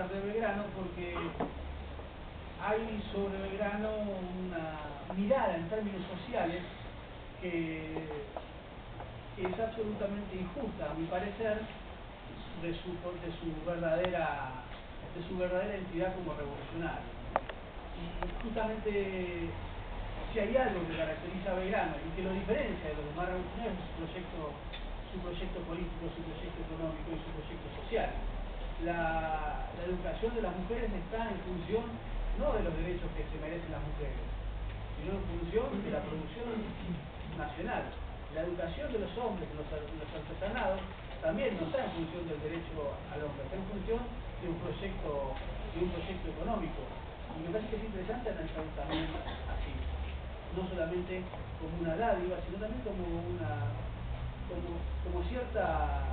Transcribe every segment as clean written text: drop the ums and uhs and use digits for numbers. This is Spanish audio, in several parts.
tratar de Belgrano porque hay sobre Belgrano una mirada en términos sociales que es absolutamente injusta, a mi parecer, de su verdadera entidad como revolucionario. Y justamente, si hay algo que caracteriza a Belgrano y que lo diferencia de los demás revolucionarios, es su proyecto político, su proyecto económico y su proyecto social. La educación de las mujeres está en función no de los derechos que se merecen las mujeres, sino en función de la producción nacional. La educación de los hombres, los artesanados, también no está en función del derecho al hombre, está en función de un proyecto económico. Y me parece que es interesante analizarlo también así, no solamente como una dádiva, sino también como cierta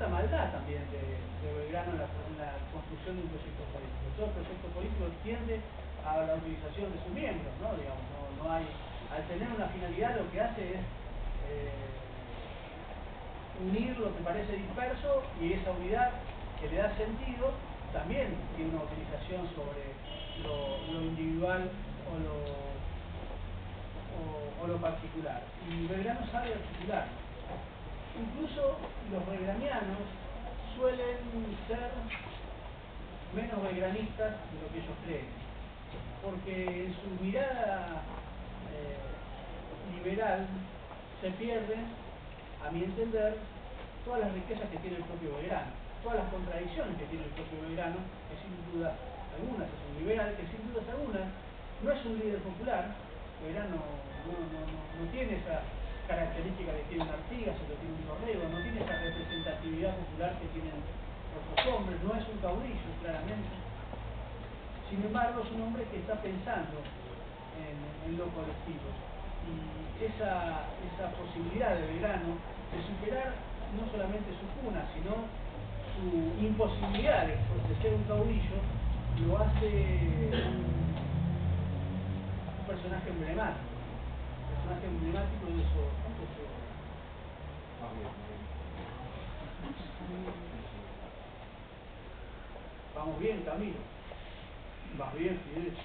maldad también de Belgrano en la construcción de un proyecto político. Todo proyecto político tiende a la utilización de sus miembros, ¿no? Digamos, no hay, al tener una finalidad lo que hace es unir lo que parece disperso, y esa unidad que le da sentido también tiene una utilización sobre lo individual o lo particular. Y Belgrano sabe articular. Incluso los belgranianos suelen ser menos belgranistas de lo que ellos creen, porque en su mirada liberal se pierden, a mi entender, todas las riquezas que tiene el propio Belgrano, todas las contradicciones que tiene el propio Belgrano, que sin duda algunas es un liberal, que sin duda algunas no es un líder popular. Belgrano no tiene esa característica que tiene un Artigas o que tiene un Dorrego, no tiene esa representatividad popular que tienen otros hombres, no es un caudillo, claramente. Sin embargo, es un hombre que está pensando en lo colectivo. Y esa posibilidad de Belgrano de superar no solamente su cuna, sino su imposibilidad de ser un caudillo, lo hace un personaje emblemático. De eso. Vamos bien, Camilo. Vas bien, Fidel.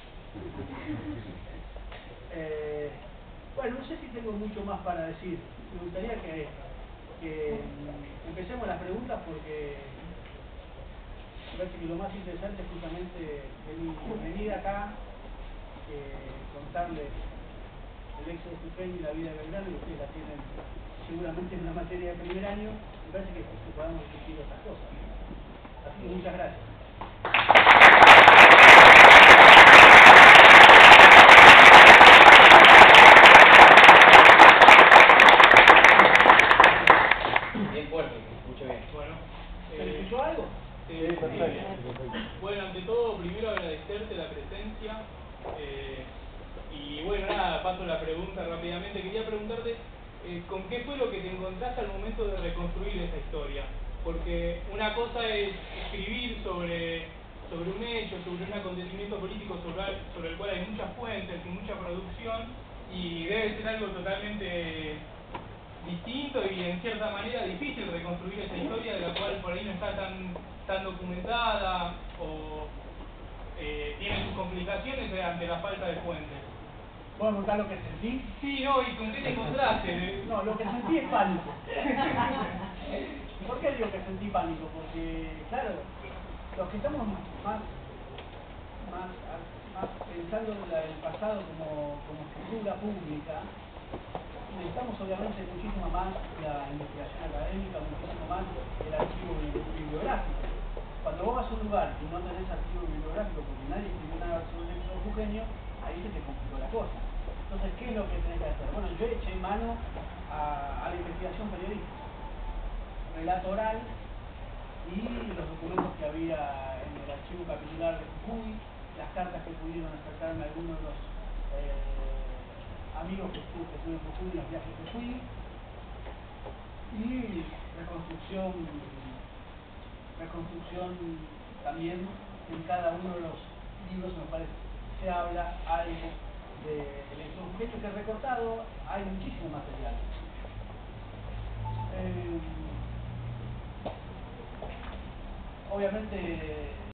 Bueno, no sé si tengo mucho más para decir. Me gustaría que empecemos las preguntas, porque me parece que lo más interesante es justamente venir acá, contarles el éxodo jujeño y la vida de Belgrano, y ustedes la tienen seguramente en una materia de primer año. Me parece que podamos discutir otras cosas. Así que muchas gracias. Bien fuerte, que se escuche bien. Bueno, ¿Se escuchó algo? Bueno, ante todo, primero agradecerte la presencia. Y bueno, nada, paso la pregunta rápidamente. Quería preguntarte con qué fue lo que te encontraste al momento de reconstruir esa historia. Porque una cosa es escribir sobre un hecho, sobre un acontecimiento político sobre el cual hay muchas fuentes y mucha producción, y debe ser algo totalmente distinto y en cierta manera difícil reconstruir esa historia, de la cual por ahí no está tan documentada, o tiene sus complicaciones ante la falta de fuentes. ¿Puedo contar lo que sentí? Sí, no, ¿y con qué te encontraste? No, lo que sentí es pánico. ¿Por qué digo que sentí pánico? Porque, claro, los que estamos más pensando en el pasado como figura pública, necesitamos obviamente muchísimo más la investigación académica, muchísimo más el archivo bibliográfico. Cuando vos vas a un lugar y no tenés archivo bibliográfico porque nadie escribió nada sobre el éxodo jujeño, ahí se te complicó la cosa. Entonces, ¿qué es lo que tenés que hacer? Bueno, yo eché mano a la investigación periodística, relato oral y los documentos que había en el archivo capitular de Jujuy, las cartas que pudieron acercarme a algunos de los amigos que estuve en Jujuy, en los viajes que fui, y reconstrucción también en cada uno de los libros. Me parece que se habla algo del éxodo jujeño, que recortado hay muchísimo material. obviamente